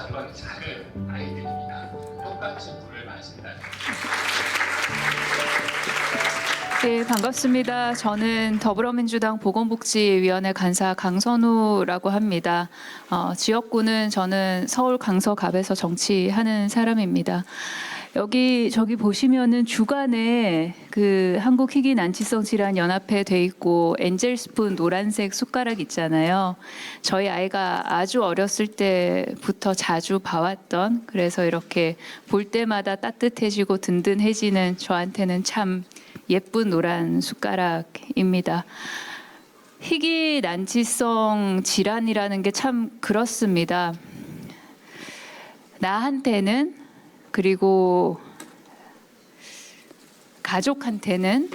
그런 작은 아이들입니다. 똑같이 물을 마신다는. 네, 반갑습니다. 저는 더불어민주당 보건복지위원회 간사 강선우라고 합니다. 지역구는 저는 서울 강서갑에서 정치하는 사람입니다. 저기 보시면은 주간에 그 한국희귀난치성질환연합회 돼 있고 엔젤스푼 노란색 숟가락 있잖아요. 저희 아이가 아주 어렸을 때부터 자주 봐왔던, 그래서 이렇게 볼 때마다 따뜻해지고 든든해지는 저한테는 참 예쁜 노란 숟가락입니다. 희귀난치성 질환이라는 게 참 그렇습니다. 나한테는, 그리고 가족한테는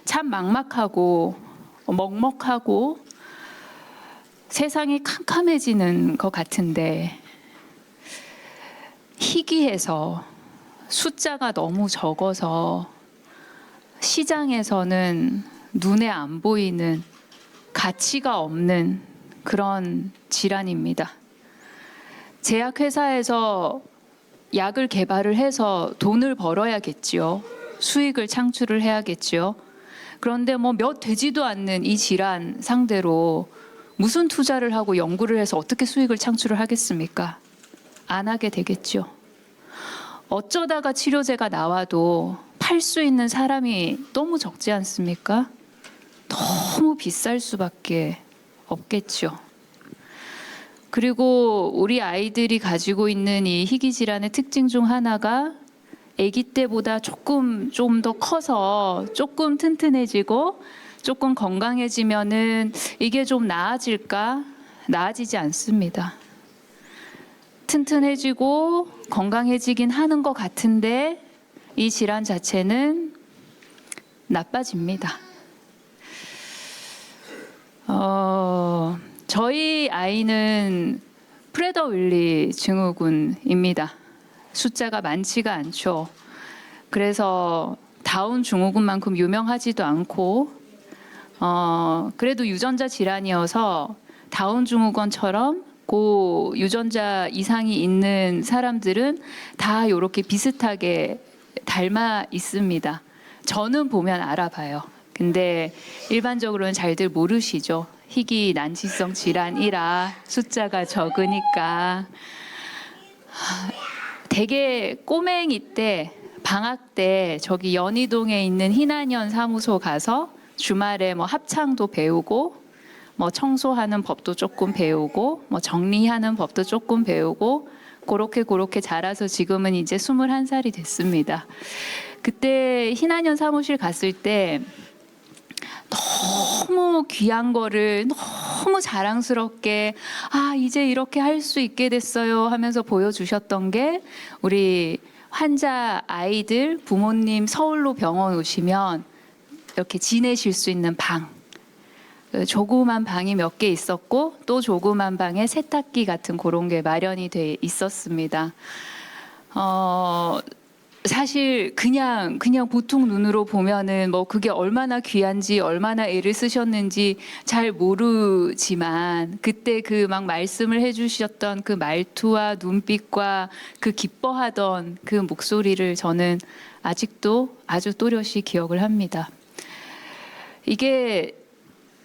참 막막하고 먹먹하고 세상이 캄캄해지는 것 같은데, 희귀해서 숫자가 너무 적어서 시장에서는 눈에 안 보이는, 가치가 없는 그런 질환입니다. 제약회사에서 약을 개발을 해서 돈을 벌어야겠지요. 수익을 창출을 해야겠지요. 그런데 뭐 몇 되지도 않는 이 질환 상대로 무슨 투자를 하고 연구를 해서 어떻게 수익을 창출을 하겠습니까? 안 하게 되겠죠. 어쩌다가 치료제가 나와도 팔 수 있는 사람이 너무 적지 않습니까? 너무 비쌀 수밖에 없겠죠. 그리고 우리 아이들이 가지고 있는 이 희귀 질환의 특징 중 하나가 아기 때보다 조금 좀 더 커서 조금 튼튼해지고 조금 건강해지면은 이게 좀 나아질까? 나아지지 않습니다. 튼튼해지고 건강해지긴 하는 것 같은데 이 질환 자체는 나빠집니다. 저희 아이는 프레더-윌리 증후군입니다. 숫자가 많지가 않죠. 그래서 다운 증후군만큼 유명하지도 않고, 그래도 유전자 질환이어서 다운 증후군처럼 고 유전자 이상이 있는 사람들은 다 이렇게 비슷하게 닮아 있습니다. 저는 보면 알아봐요. 근데 일반적으로는 잘들 모르시죠. 희귀 난치성 질환이라 숫자가 적으니까. 되게 꼬맹이 때, 방학 때 저기 연희동에 있는 희난현 사무소 가서 주말에 뭐 합창도 배우고, 뭐 청소하는 법도 조금 배우고, 뭐 정리하는 법도 조금 배우고, 그렇게 자라서 지금은 이제 21살이 됐습니다. 그때 희난현 사무실 갔을 때 너무 귀한 거를 너무 자랑스럽게 이제 이렇게 할 수 있게 됐어요 하면서 보여주셨던 게, 우리 환자 아이들 부모님 서울로 병원 오시면 이렇게 지내실 수 있는 방, 조그만 방이 몇 개 있었고 또 조그만 방에 세탁기 같은 그런 게 마련이 돼 있었습니다. 사실 그냥 보통 눈으로 보면은 뭐 그게 얼마나 귀한지 얼마나 애를 쓰셨는지 잘 모르지만, 그때 그 막 말씀을 해주셨던 그 말투와 눈빛과 그 기뻐하던 그 목소리를 저는 아직도 아주 또렷이 기억을 합니다. 이게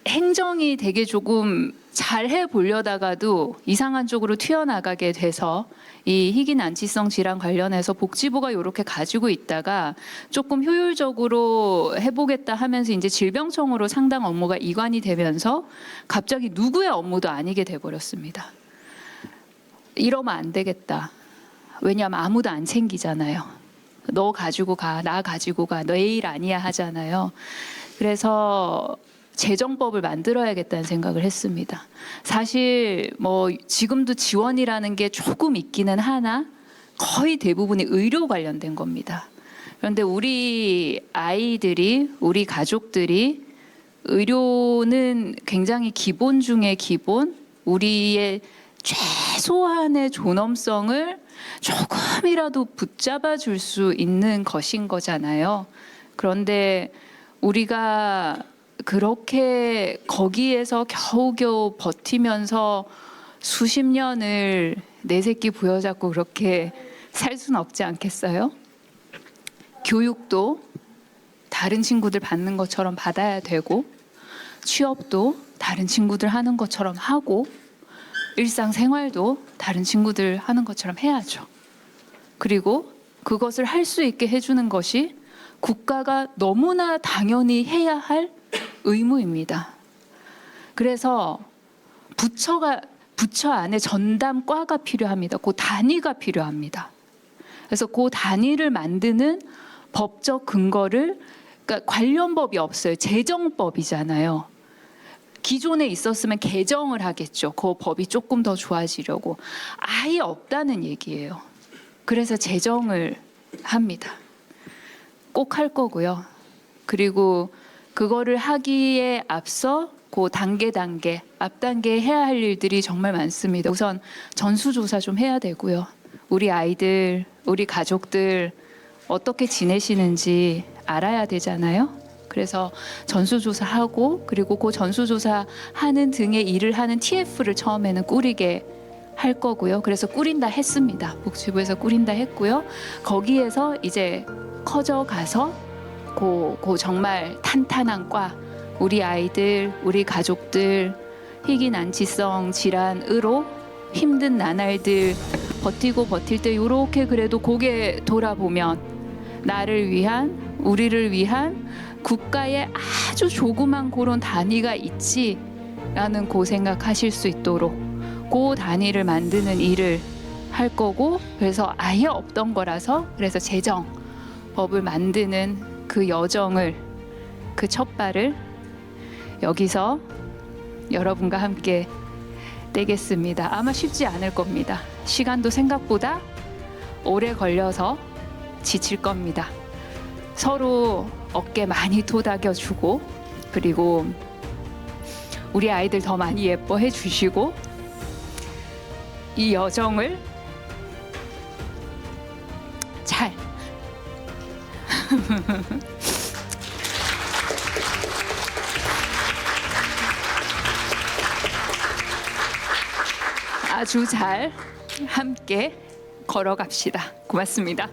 행정이 되게 조금 잘 해보려다가도 이상한 쪽으로 튀어나가게 돼서 이 희귀난치성 질환 관련해서 복지부가 이렇게 가지고 있다가 조금 효율적으로 해보겠다 하면서 이제 질병청으로 상당 업무가 이관이 되면서 갑자기 누구의 업무도 아니게 돼버렸습니다. 이러면 안 되겠다. 왜냐하면 아무도 안 챙기잖아요. 너 가지고 가, 나 가지고 가, 너 일 아니야 하잖아요. 그래서 재정법을 만들어야겠다는 생각을 했습니다. 사실 뭐 지금도 지원이라는 게 조금 있기는 하나 거의 대부분이 의료 관련된 겁니다. 그런데 우리 아이들이, 우리 가족들이 의료는 굉장히 기본 중에 기본, 우리의 최소한의 존엄성을 조금이라도 붙잡아 줄 수 있는 것인 거잖아요. 그런데 우리가 그렇게 거기에서 겨우겨우 버티면서 수십 년을 내 새끼 부여잡고 그렇게 살 수는 없지 않겠어요? 교육도 다른 친구들 받는 것처럼 받아야 되고, 취업도 다른 친구들 하는 것처럼 하고, 일상생활도 다른 친구들 하는 것처럼 해야죠. 그리고 그것을 할 수 있게 해주는 것이 국가가 너무나 당연히 해야 할 의무입니다. 그래서 부처 안에 전담과가 필요합니다. 그 단위가 필요합니다. 그래서 그 단위를 만드는 법적 근거를, 그러니까 관련법이 없어요. 제정법이잖아요. 기존에 있었으면 개정을 하겠죠. 그 법이 조금 더 좋아지려고. 아예 없다는 얘기예요. 그래서 제정을 합니다. 꼭 할 거고요. 그리고 그거를 하기에 앞서 그 단계 앞 단계에 해야 할 일들이 정말 많습니다. 우선 전수조사 좀 해야 되고요. 우리 아이들, 우리 가족들 어떻게 지내시는지 알아야 되잖아요. 그래서 전수조사하고, 그리고 그 전수조사하는 등의 일을 하는 TF를 처음에는 꾸리게 할 거고요. 그래서 꾸린다 했습니다. 복지부에서 꾸린다 했고요. 거기에서 이제 커져가서 그 정말 탄탄한 과, 우리 아이들, 우리 가족들 희귀 난치성 질환으로 힘든 나날들 버티고 버틸 때 이렇게 그래도 고개 돌아보면 나를 위한, 우리를 위한 국가의 아주 조그만 그런 단위가 있지라는 그 생각하실 수 있도록 그 단위를 만드는 일을 할 거고, 그래서 아예 없던 거라서, 그래서 제정법을 만드는 그 여정을, 그 첫 발을 여기서 여러분과 함께 떼겠습니다. 아마 쉽지 않을 겁니다. 시간도 생각보다 오래 걸려서 지칠 겁니다. 서로 어깨 많이 토닥여주고, 그리고 우리 아이들 더 많이 예뻐해 주시고, 이 여정을 잘 아주 잘 함께 걸어갑시다. 고맙습니다.